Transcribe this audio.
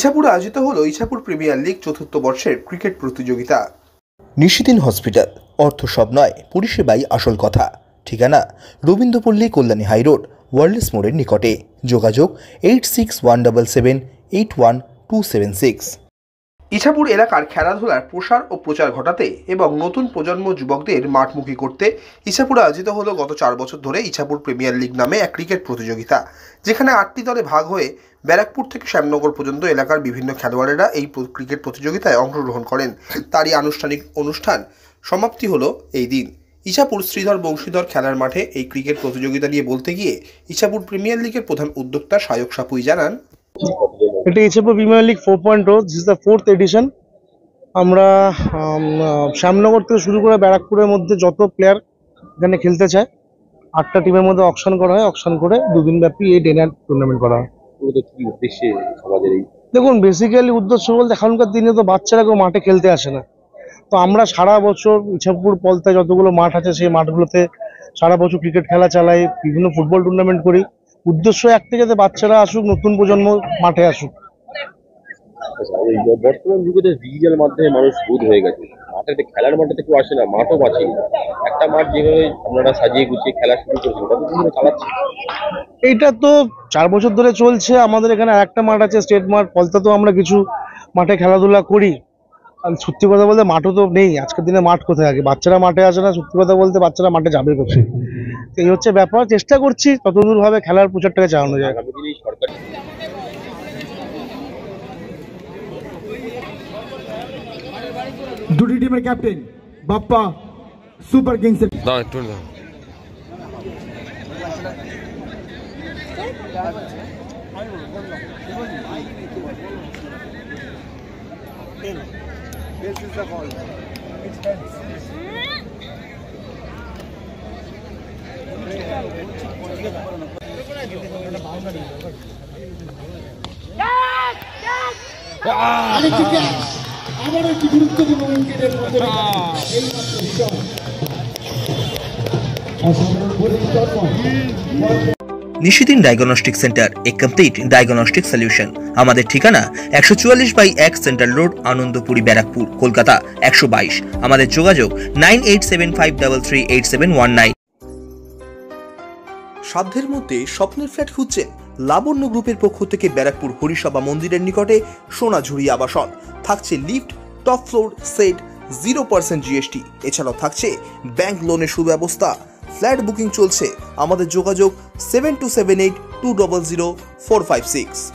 ইছাপুরে আয়োজিত হলো Ichapur premier league চতুর্থ বর্ষের ক্রিকেট প্রতিযোগিতা। নিশিদিন হসপিটাল, অর্থ সব নয়, পরিষেবাই আসল কথা। ঠিকানা রবীন্দ্রপল্লী, কল্যাণী হাইরোড, ওয়ার্ল্ডস মোড়ের নিকটে। যোগাযোগ 8617881276। ইছাপুর এলাকার খেলাধুলার প্রসার ও প্রচার ঘটাতে এবং নতুন প্রজন্ম যুবকদের মাঠমুখী করতে ইছাপুরে আয়োজিত হলো গত 4 বছর ধরে ইছাপুর প্রিমিয়ার লিগ নামে এক ক্রিকেট প্রতিযোগিতা, যেখানে 8টি দলে ভাগ হয়ে ব্যারাকপুর থেকে শ্যামনগর পর্যন্ত এলাকার বিভিন্ন খেলোয়াড়েরা এই ক্রিকেট প্রতিযোগিতায় অংশগ্রহণ করেন। তারই আনুষ্ঠানিক অনুষ্ঠান সমাপ্তি হলো এই দিন। ইছাপুর শ্রীধর বংশীধর খেলার মাঠে এই ক্রিকেট প্রতিযোগিতা নিয়ে বলতে গিয়ে ইছাপুর প্রিমিয়ার লিগের প্রধান উদ্যোক্তা সায়ক সাপুই জানান, এটা Ichapur premier league 4.0, this is the 4th edition. আমরা শ্যামনগর থেকে শুরু করে ব্যারাকপুরের মধ্যে যত প্লেয়ার এখানে খেলতে চায় 8টা টিমের মধ্যে অকশন করা হয়। অকশন করে দুদিন ব্যাপী এই ডে নাইট টুর্নামেন্ট করা হয়। দেখুন, বেসিক্যালি উদ্দেশ্য বলতে এখনকার দিনে তো বাচ্চারা কেউ মাঠে খেলতে আসে না, তো আমরা সারা বছর ইছাপুর পলতায় যতগুলো মাঠ আছে সেই মাঠগুলোতে সারা বছর ক্রিকেট খেলা চালাই, বিভিন্ন ফুটবল টুর্নামেন্ট করি। উদ্দেশ্য একটাই, যাতে বাচ্চারা আসুক, নতুন প্রজন্ম মাঠে আসুক। বর্তমান যুগে ডিজিটাল মাধ্যমে মানুষ বুধ হয়ে গেছে, মাঠে খেলার মাঠে কেউ আসে না, মাঠও বাঁচে। একটা মাঠ যেভাবে আপনারা সাজিয়ে গুছিয়ে খেলা শুরু করেছেন, কতদিন চালাচ্ছে? এইটা তো 4 বছর ধরে চলছে। আমাদের এখানে আরেকটা মাঠ আছে, স্টেট মাঠ। পলতাতেও আমরা কিছু মাঠে খেলাধুলা করি। আর সত্যি কথা বলতে মাঠও তো নেই আজকের দিনে। মাঠ কোথায়? আগে বাচ্চারা মাঠে আসে না, সত্যি কথা বলতে বাচ্চারা মাঠে যাবে কোথায়? এই হচ্ছে ব্যাপার। চেষ্টা করছি ততদূর ভাবে খেলার প্রচারটাকে চালানো যায়। দুটি টিমের ক্যাপ্টেন বাপ্পা সুপার কিংস আবার একটি গুরুত্বপূর্ণ উইকেটের মধ্যে নিশিদিন ডায়াগনস্টিক সেন্টার, এ কমপ্লিট ডায়াগনস্টিক সলিউশন। আমাদের ঠিকানা 144/1 সেন্ট্রাল রোড, আনন্দপুরি, ব্যারাকপুর, কলকাতা 122। আমাদের যোগাযোগ 9875338719। সাধ্যের মধ্যে স্বপ্নের ফ্ল্যাট খুঁজছেন? লাবণ্য গ্রুপের পক্ষ থেকে ব্যারাকপুর হরিসভা মন্দিরের নিকটে সোনাঝুরি আবাসন। থাকছে lift, top floor, set, 0% GST। এছাড়াও থাকছে ব্যাংক লোনের সুব্যবস্থা। ফ্ল্যাট বুকিং চলছে। আমাদের যোগাযোগ 7278200456।